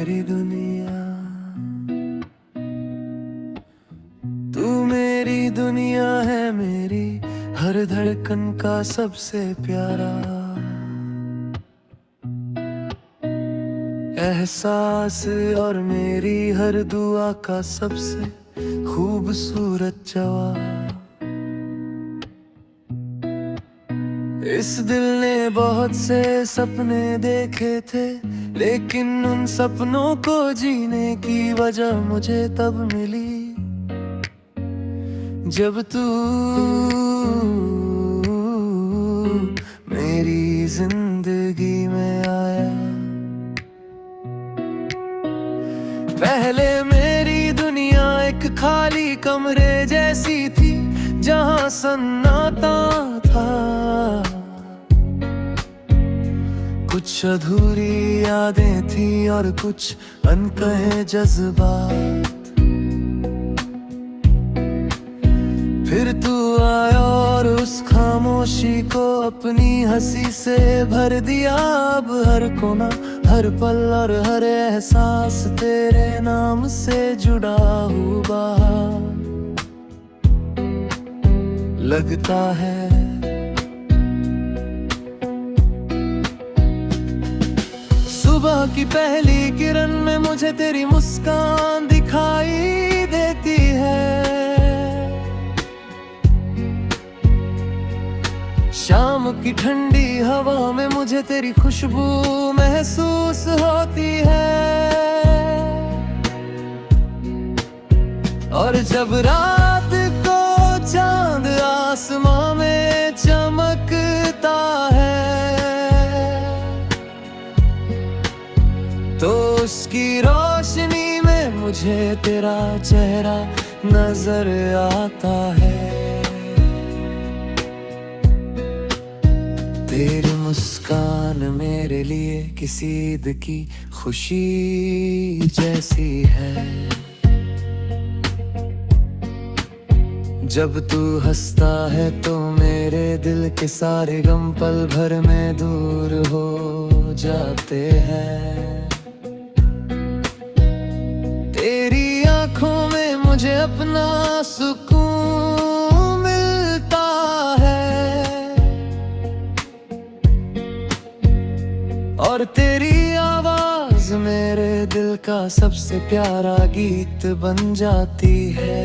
मेरी दुनिया, तू मेरी दुनिया है, मेरी हर धड़कन का सबसे प्यारा एहसास, और मेरी हर दुआ का सबसे खूबसूरत जवाब। इस दिल ने बहुत से सपने देखे थे, लेकिन उन सपनों को जीने की वजह मुझे तब मिली जब तू मेरी जिंदगी में आया। पहले मेरी दुनिया एक खाली कमरे जैसी थी, जहां सन्नाटा था, कुछ अधूरी यादें थी और कुछ अनकहे जज्बात। फिर तू आया और उस खामोशी को अपनी हंसी से भर दिया। अब हर कोना, हर पल और हर एहसास तेरे नाम से जुड़ा हुआ लगता है। सुबह की पहली किरण में मुझे तेरी मुस्कान दिखाई देती है, शाम की ठंडी हवा में मुझे तेरी खुशबू महसूस होती है। और जब रात को चांद आसमां में चमकता है, तो उसकी रोशनी में मुझे तेरा चेहरा नजर आता है। तेरी मुस्कान मेरे लिए किसी ईद की खुशी जैसी है। जब तू हंसता है तो मेरे दिल के सारे गम पल भर में दूर हो जाते हैं। तेरी आंखों में मुझे अपना सुकून मिलता है, और तेरी आवाज मेरे दिल का सबसे प्यारा गीत बन जाती है।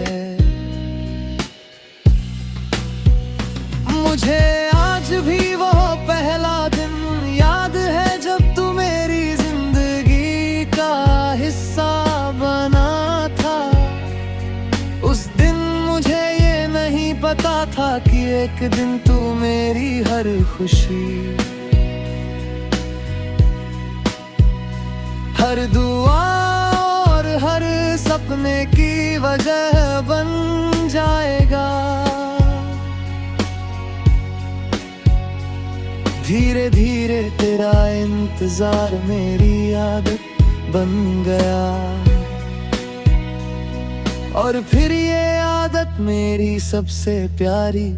मुझे आज भी वो पहला दिन याद है जब तू मेरी जिंदगी का हिस्सा बना था। उस दिन मुझे ये नहीं पता था कि एक दिन तू मेरी हर खुशी, हर दुआ और हर सपने की वजह बन जाएगा। धीरे धीरे तेरा इंतजार मेरी आदत बन गया, और फिर ये आदत मेरी सबसे प्यारी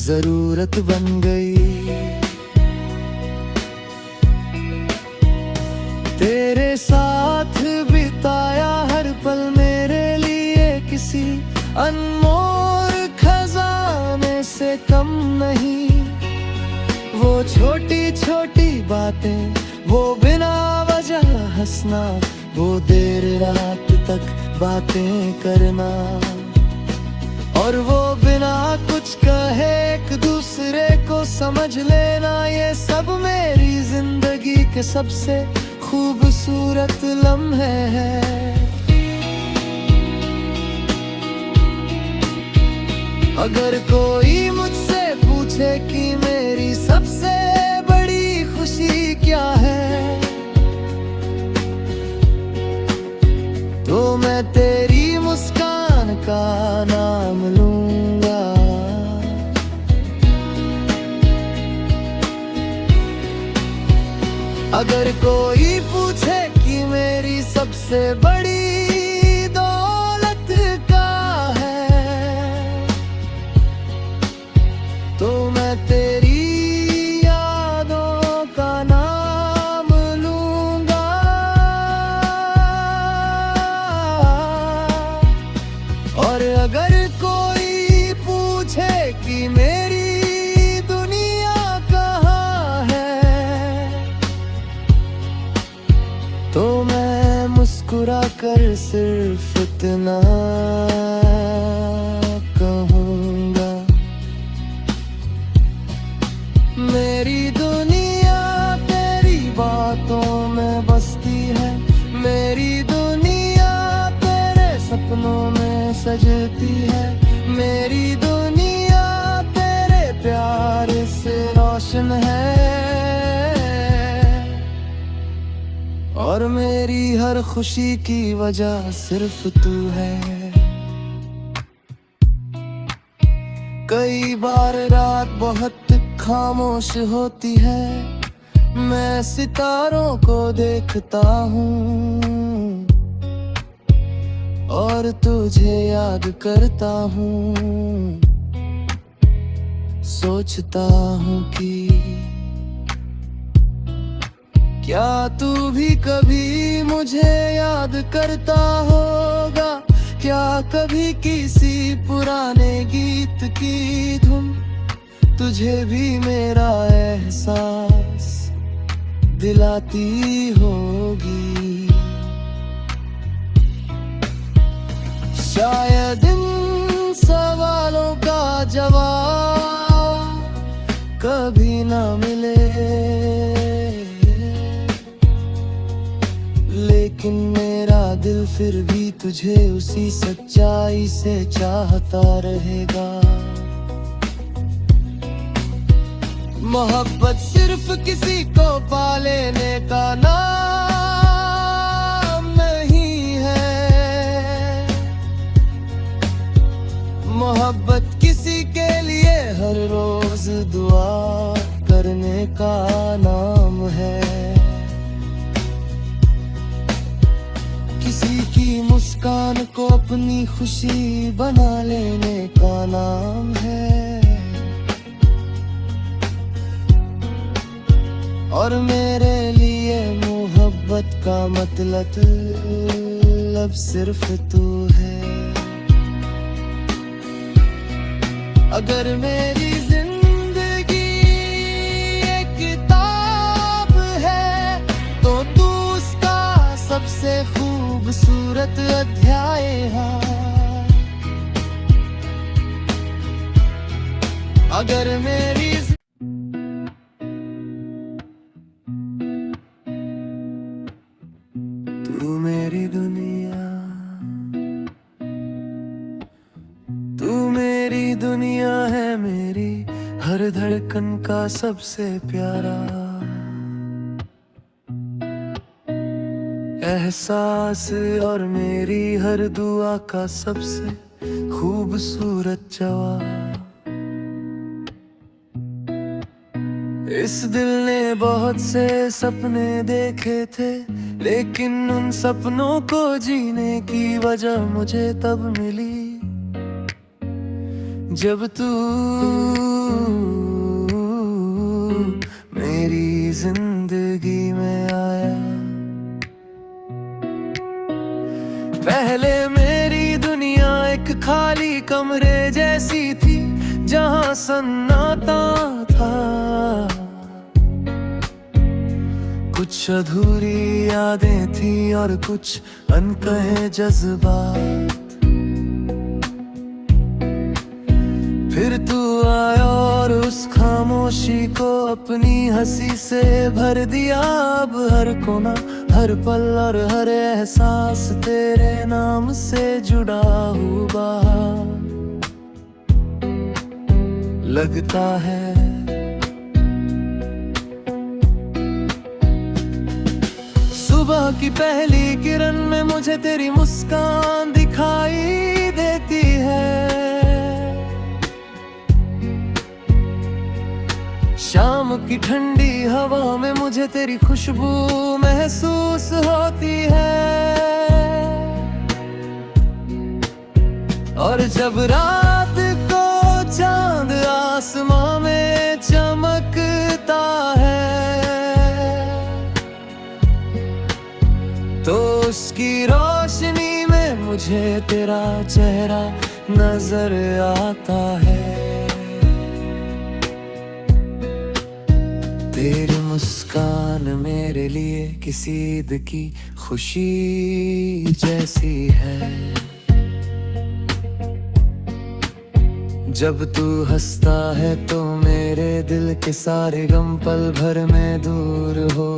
जरूरत बन गई। तेरे साथ बिताया हर पल मेरे लिए किसी अनमोल खजाने से कम नहीं। वो छोटी छोटी बातें, वो बिना वजह हंसना, वो देर रात तक बातें करना, और वो बिना कुछ कहे एक दूसरे को समझ लेना, ये सब मेरी जिंदगी के सबसे खूबसूरत लम्हे हैं। अगर कोई मुझसे पूछे कि मेरी सबसे बड़ी खुशी क्या है, तो मैं तेरी मुस्कान का नाम लूंगा। अगर कोई पूछे कि मेरी सबसे बड़ी दौलत क्या है, तो मैं तेरी यादों का नाम लूंगा। कर सिर्फ इतना कहूँगा, मेरी दुनिया तेरी बातों में बसती है, मेरी दुनिया तेरे सपनों में सजती है, मेरी दुनिया तेरे प्यार से रोशन है, और मेरी हर खुशी की वजह सिर्फ तू है। कई बार रात बहुत खामोश होती है, मैं सितारों को देखता हूँ और तुझे याद करता हूँ, सोचता हूँ कि क्या तू भी कभी मुझे याद करता होगा, क्या कभी किसी पुराने गीत की धुन तुझे भी मेरा एहसास दिलाती होगी। शायद इन सवालों का जवाब कभी ना मिले, लेकिन मेरा दिल फिर भी तुझे उसी सच्चाई से चाहता रहेगा। मोहब्बत सिर्फ किसी को पा लेने का नाम नहीं है, मोहब्बत किसी के लिए हर रोज दुआ करने का नाम है, किसी की मुस्कान को अपनी खुशी बना लेने का नाम है, और मेरे लिए मोहब्बत का मतलब सिर्फ तू है। अगर मेरी जिंदगी एक किताब है तो तू उसका सबसे खूबसूरत अध्याय है। अगर मेरी तू मेरी दुनिया, तू मेरी दुनिया है, मेरी हर धड़कन का सबसे प्यारा एहसास, और मेरी हर दुआ का सबसे खूबसूरत जवाब। इस दिल ने बहुत से सपने देखे थे, लेकिन उन सपनों को जीने की वजह मुझे तब मिली जब तू मेरी जिंदगी में आया। पहले मेरी दुनिया एक खाली कमरे जैसी थी, जहां सन्नाटा था, कुछ अधूरी यादें थी और कुछ अनकहे जज्बात। फिर तू आया और उस खामोशी को अपनी हंसी से भर दिया। अब हर कोना, हर पल और हर एहसास तेरे नाम से जुड़ा हुआ लगता है। सुबह की पहली किरण में मुझे तेरी मुस्कान दिखाई देती है, शाम की ठंडी हवा में मुझे तेरी खुशबू महसूस होती है, और जब रात को चांद आसमां में चमकता है तो उसकी रोशनी में मुझे तेरा चेहरा नजर आता है। तेरी मुस्कान मेरे लिए किसी ईद की खुशी जैसी है। जब तू हंसता है तो मेरे दिल के सारे गम पल भर में दूर हो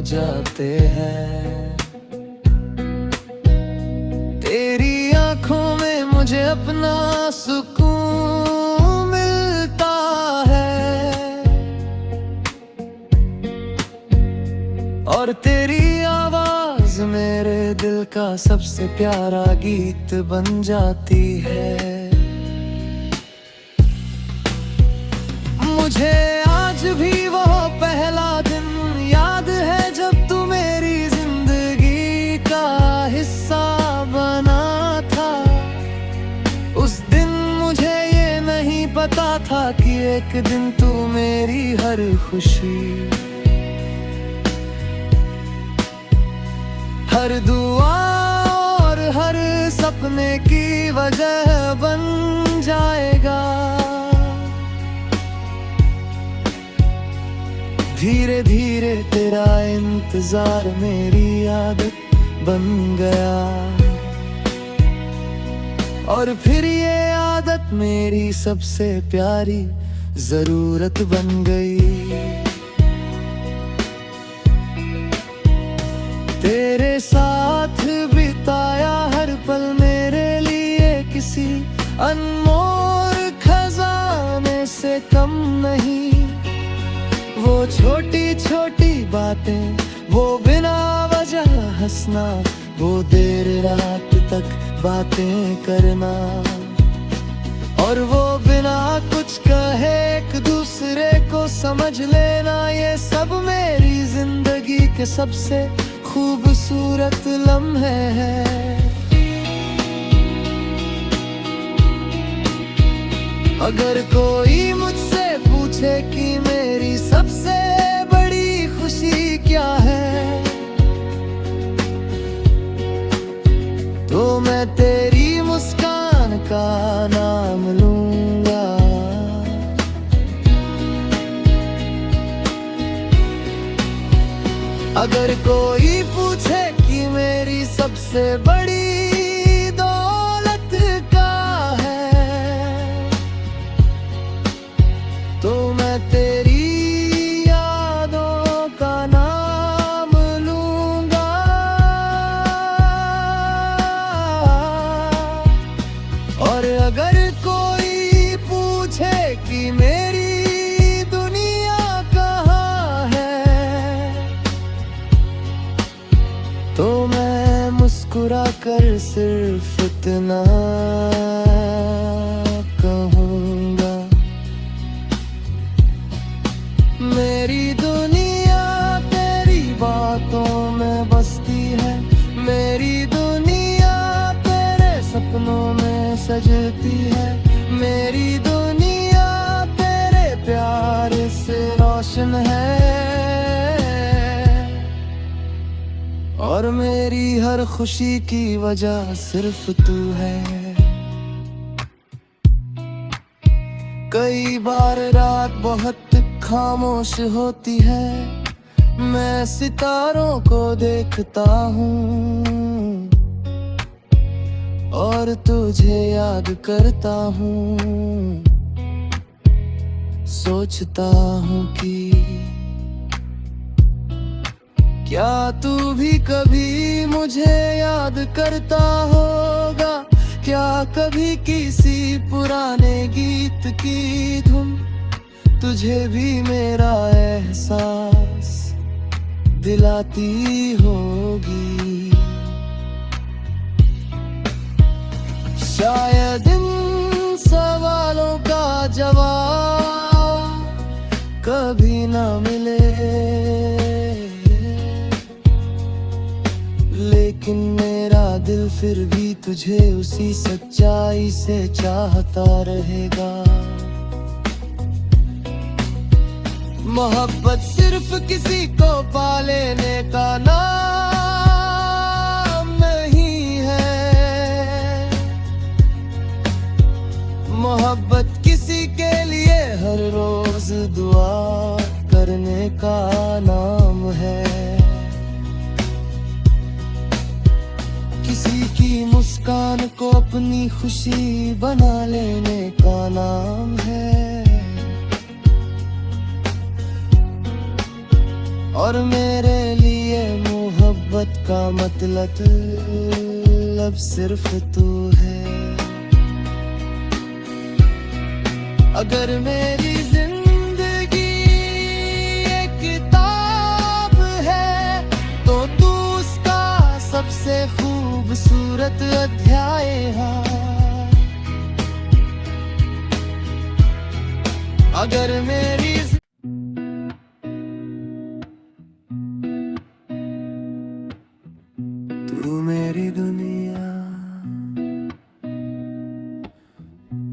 जाते हैं। तेरी आंखों में मुझे अपना सुकून मिलता है और तेरी आवाज मेरे दिल का सबसे प्यारा गीत बन जाती है। मुझे आज भी वो पहला दिन याद है जब तू मेरी जिंदगी का हिस्सा बना था। उस दिन मुझे ये नहीं पता था कि एक दिन तू मेरी हर खुशी, हर दुआ और हर सपने की वजह बन जाएगा। धीरे धीरे तेरा इंतजार मेरी आदत बन गया और फिर ये आदत मेरी सबसे प्यारी जरूरत बन गई। तेरे साथ बिताया हर पल मेरे लिए किसी अनमोल खजाने से कम नहीं। वो छोटी छोटी बातें, वो बिना वजह हंसना, वो देर रात तक बातें करना और वो बिना कुछ कहे एक दूसरे को समझ लेना, ये सब मेरी जिंदगी के सबसे खूबसूरत लम्हे हैं। अगर कोई मुझसे पूछे कि मेरी सबसे बड़ी खुशी क्या है, तो मैं तेरी मुस्कान का नाम लूंगा। अगर कोई पूछे कि मेरी सबसे बड़ी तो मैं तेरी यादों का नाम लूंगा। और अगर कोई पूछे कि मेरी दुनिया कहाँ है, तो मैं मुस्कुरा कर सिर्फ इतना कहूँगा, मेरी दुनिया तेरी बातों में बसती है। मेरी दुनिया तेरे सपनों में सजती है। मेरी दुनिया तेरे प्यार से रोशन है और मेरी हर खुशी की वजह सिर्फ तू है। कई बार रात बहुत खामोश होती है, मैं सितारों को देखता हूँ और तुझे याद करता हूँ। सोचता हूँ कि क्या तू भी कभी मुझे याद करता होगा। क्या कभी किसी पुराने गीत की धुन तुझे भी मेरा एहसास दिलाती होगी। शायद इन सवालों का जवाब कभी ना मिले, लेकिन मेरा दिल फिर भी तुझे उसी सच्चाई से चाहता रहेगा। मोहब्बत सिर्फ किसी को पा लेने का नाम नहीं है। मोहब्बत किसी के लिए हर रोज दुआ करने का अपनी खुशी बना लेने का नाम है। और मेरे लिए मोहब्बत का मतलब सिर्फ तू है। अगर मेरी जिंदगी एक किताब है तो तू उसका सबसे खूबसूरत अध्याय है। अगर मेरी तू मेरी दुनिया,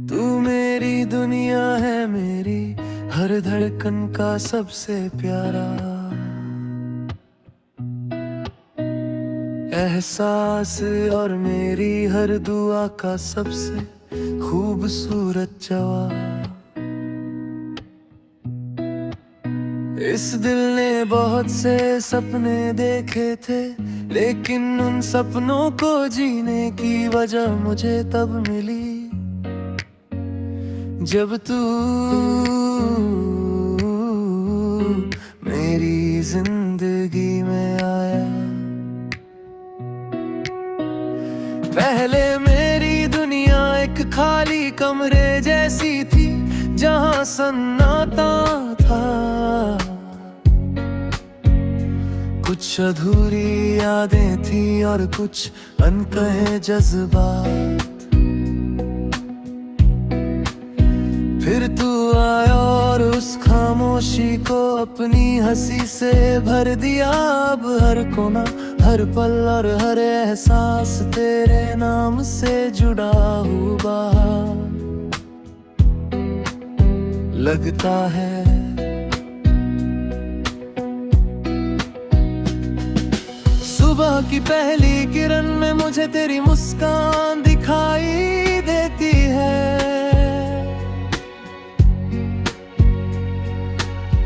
तू मेरी दुनिया है, मेरी हर धड़कन का सबसे प्यारा एहसास और मेरी हर दुआ का सबसे खूबसूरत जवाब। इस दिल ने बहुत से सपने देखे थे, लेकिन उन सपनों को जीने की वजह मुझे तब मिली जब तू मेरी जिंदगी में आया। पहले मेरी दुनिया एक खाली कमरे जैसी थी, जहां सन्नाटा था, कुछ अधूरी यादें थी और कुछ अनकहे जज्बात। फिर तू आया और उस खामोशी को अपनी हंसी से भर दिया। अब हर कोना, हर पल और हर एहसास तेरे नाम से जुड़ा हुआ लगता है। सुबह की पहली किरण में मुझे तेरी मुस्कान दिखाई देती है।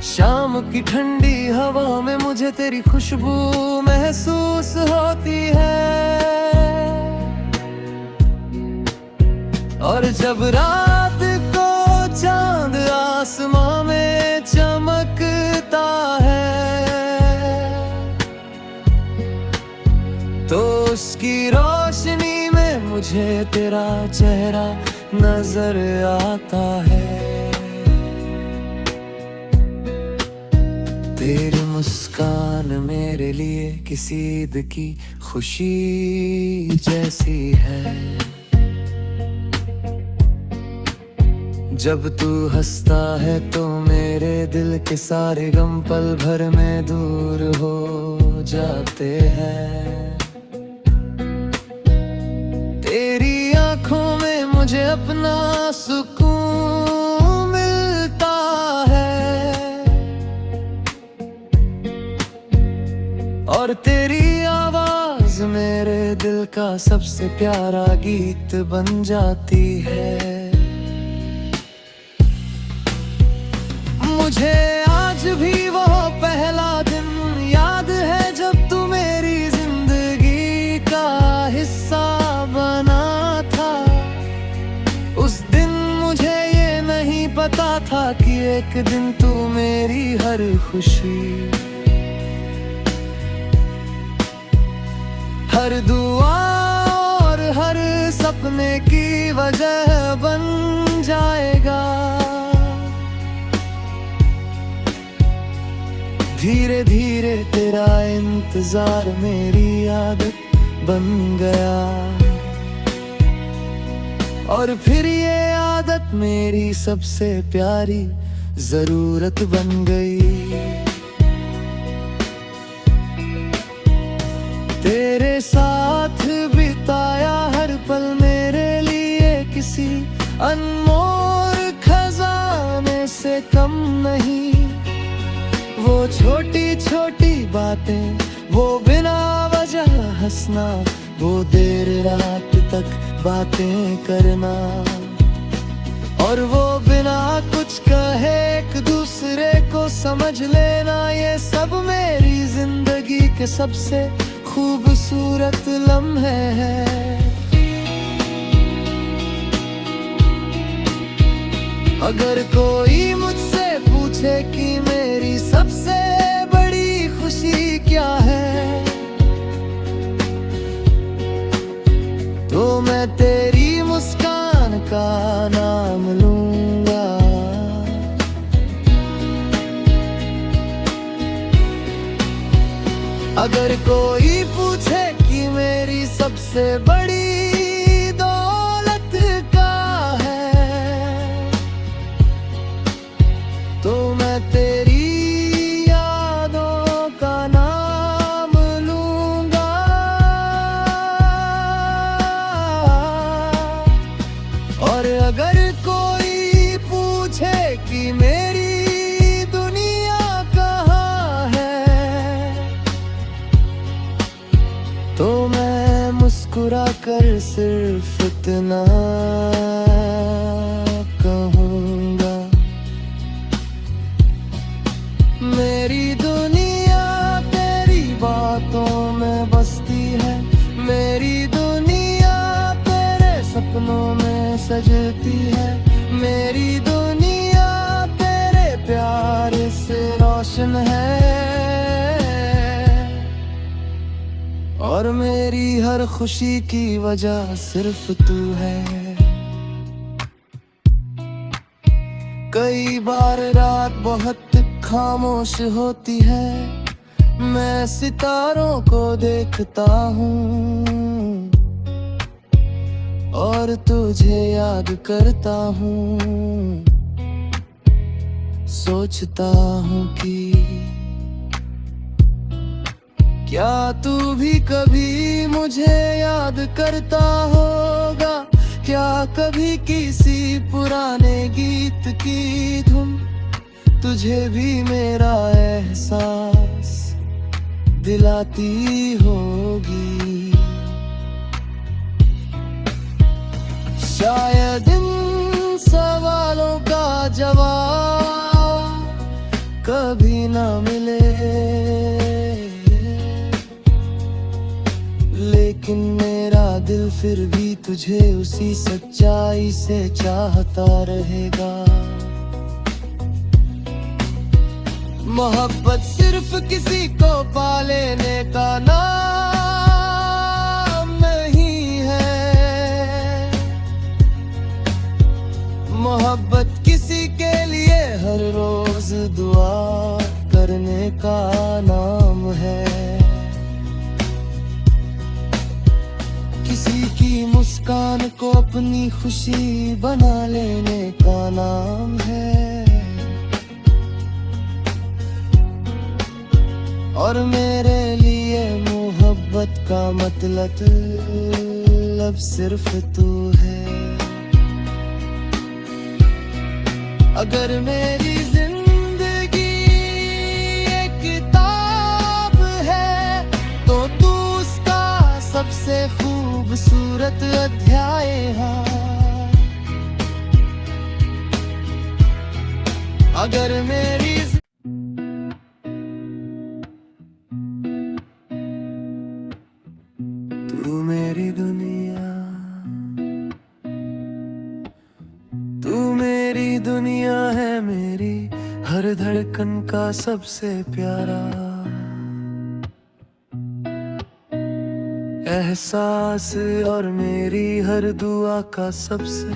शाम की ठंडी हवा में मुझे तेरी खुशबू महसूस होती है। और जब रात को चांद आसमां में चमकता है तो उसकी रोशनी में मुझे तेरा चेहरा नजर आता है। तेरी मुस्कान मेरे लिए किसी ईद की खुशी जैसी है। जब तू हंसता है तो मेरे दिल के सारे गम पल भर में दूर हो जाते हैं। तेरी आंखों में मुझे अपना सुकून मिलता है। और तेरी आवाज मेरे दिल का सबसे प्यारा गीत बन जाती है। मुझे आज भी वो पहला दिन याद है जब तू मेरी जिंदगी का हिस्सा बना था। उस दिन मुझे ये नहीं पता था कि एक दिन तू मेरी हर खुशी, हर दुआ और हर सपने की वजह बन जाएगा। धीरे धीरे तेरा इंतजार मेरी आदत बन गया। और फिर ये आदत मेरी सबसे प्यारी जरूरत बन गई। तेरे साथ बिताया हर पल मेरे लिए किसी अनमोल खजाने से कम नहीं। वो छोटी छोटी बातें, वो बिना वजह हंसना, वो देर रात तक बातें करना, और वो बिना कुछ कहे एक दूसरे को समझ लेना, ये सब मेरी जिंदगी के सबसे खूबसूरत लम्हे हैं। अगर कोई मुझसे पूछे कि मेरी सबसे बड़ी खुशी क्या है, तो मैं तेरी मुस्कान का नाम लूंगा। अगर कोई पूछे कि मेरी सबसे बड़ी तो मैं तेरी यादों का नाम लूंगा। और अगर कोई पूछे कि मेरी दुनिया कहाँ है, तो मैं मुस्कुरा कर सिर्फ इतना कहूँगा, मेरी दुनिया तेरी बातों में बसती है, मेरी दुनिया तेरे सपनों में सजती है, मेरी दुनिया तेरे प्यार से रोशन है। और मेरी हर खुशी की वजह सिर्फ तू है। कई बार रात बहुत खामोश होती है, मैं सितारों को देखता हूँ और तुझे याद करता हूँ। सोचता हूँ कि क्या तू भी कभी मुझे याद करता होगा, क्या कभी किसी पुराने गीत की धुन तुझे भी मेरा एहसास दिलाती होगी। शायद इन सवालों का जवाब कभी ना मिले, लेकिन मेरा दिल फिर भी तुझे उसी सच्चाई से चाहता रहेगा। मोहब्बत सिर्फ किसी को पा लेने का नाम नहीं है, मोहब्बत किसी के लिए हर रोज दुआ करने का नाम है, किसी की मुस्कान को अपनी खुशी बना लेने का नाम है। और मेरे लिए मोहब्बत का मतलब सिर्फ तू है। अगर मेरी जिंदगी एक किताब है, तो तू उसका सबसे खूबसूरत अध्याय है। अगर मेरी तू मेरी दुनिया, तू मेरी दुनिया है, मेरी हर धड़कन का सबसे प्यारा एहसास, और मेरी हर दुआ का सबसे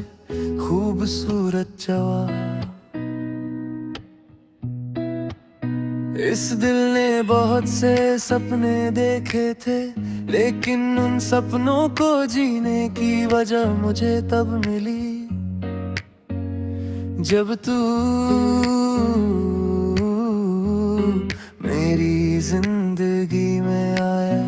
खूबसूरत जवाब। इस दिल ने बहुत से सपने देखे थे, लेकिन उन सपनों को जीने की वजह मुझे तब मिली जब तू मेरी जिंदगी में आया।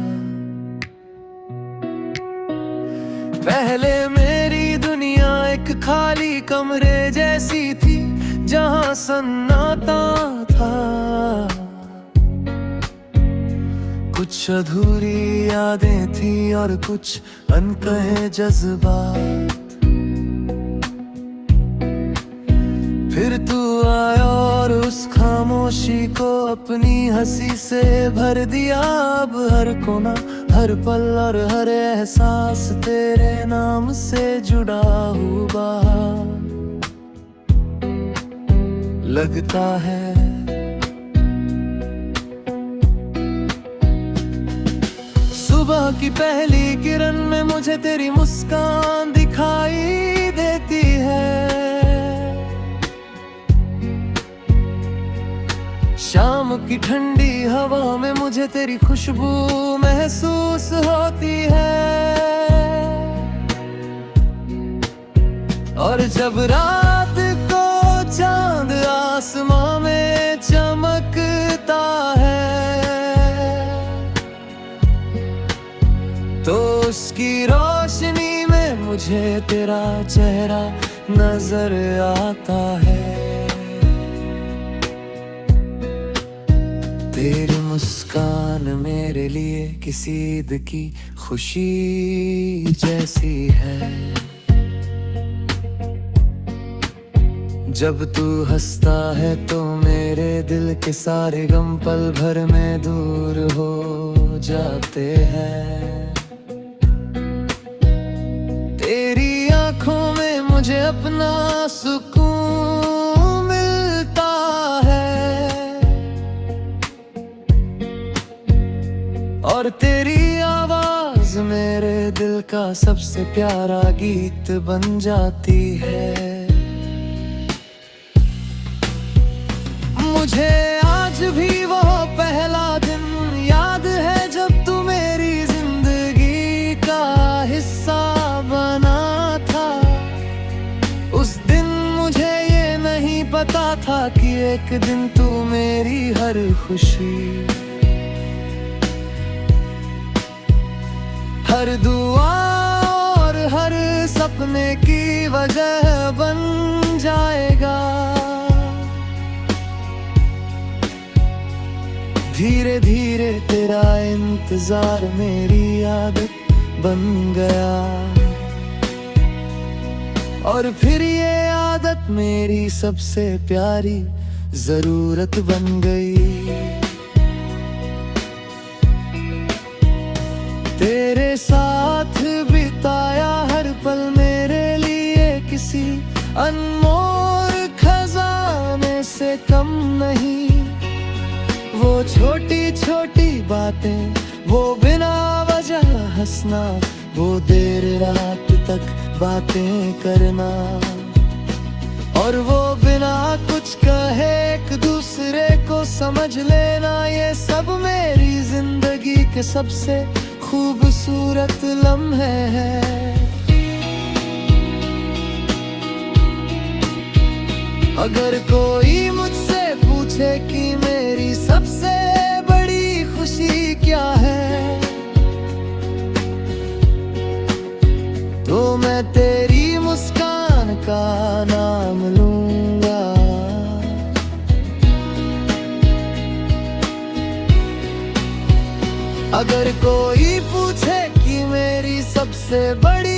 पहले मेरी दुनिया एक खाली कमरे जैसी थी, जहां सन्नाटा था, कुछ अधूरी यादें थी और कुछ अनकहे जज्बात। फिर तू आया और उस खामोशी को अपनी हंसी से भर दिया। अब हर कोना, हर पल और हर एहसास तेरे नाम से जुड़ा हुआ। लगता है। सुबह की पहली किरण में मुझे तेरी मुस्कान दिखाई देती है। शाम की ठंडी हवा में मुझे तेरी खुशबू महसूस होती है। और जब रात को चांद आसमां में चमकता है तो उसकी रोशनी में मुझे तेरा चेहरा नजर आता है। तेरी मुस्कान मेरे लिए किसी ईद की खुशी जैसी है। जब तू हंसता है तो मेरे दिल के सारे गम पल भर में दूर हो जाते हैं। तेरी आंखों में मुझे अपना सुकून मिलता है। और तेरी आवाज मेरे दिल का सबसे प्यारा गीत बन जाती है। मुझे आज भी वो पहला दिन याद है जब तू मेरी जिंदगी का हिस्सा बना था। उस दिन मुझे ये नहीं पता था कि एक दिन तू मेरी हर खुशी, हर दुआ और हर सपने की वजह बन जाएगा। धीरे धीरे तेरा इंतजार मेरी आदत बन गया। और फिर ये आदत मेरी सबसे प्यारी जरूरत बन गई। तेरे साथ बिताया हर पल मेरे लिए किसी अनमोल खजाने से कम नहीं। वो छोटी छोटी बातें, वो बिना वजह हंसना, वो देर रात तक बातें करना, और वो बिना कुछ कहे एक दूसरे को समझ लेना, ये सब मेरी जिंदगी के सबसे खूबसूरत लम्हे हैं। अगर कोई मुझसे पूछे कि मेरी सबसे बड़ी खुशी क्या है, तो मैं तेरी मुस्कान का नाम लूंगा। अगर कोई पूछे कि मेरी सबसे बड़ी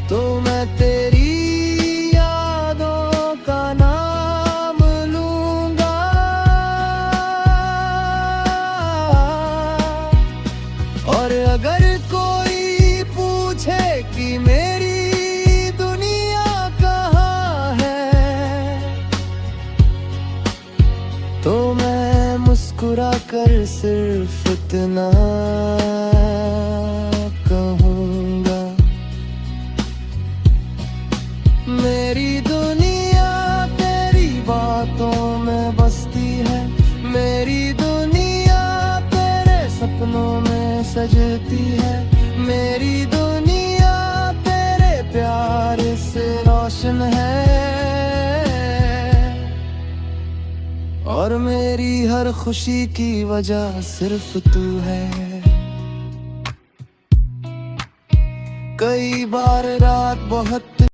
तो मैं तेरी यादों का नाम लूंगा। और अगर कोई पूछे कि मेरी दुनिया कहाँ है, तो मैं मुस्कुरा कर सिर्फ इतना कहूँगा, मेरी दुनिया तेरी बातों में बसती है। मेरी दुनिया तेरे सपनों में सजती है। मेरी दुनिया तेरे प्यार से रोशन है। और मेरी हर खुशी की वजह सिर्फ तू है। कई बार रात बहुत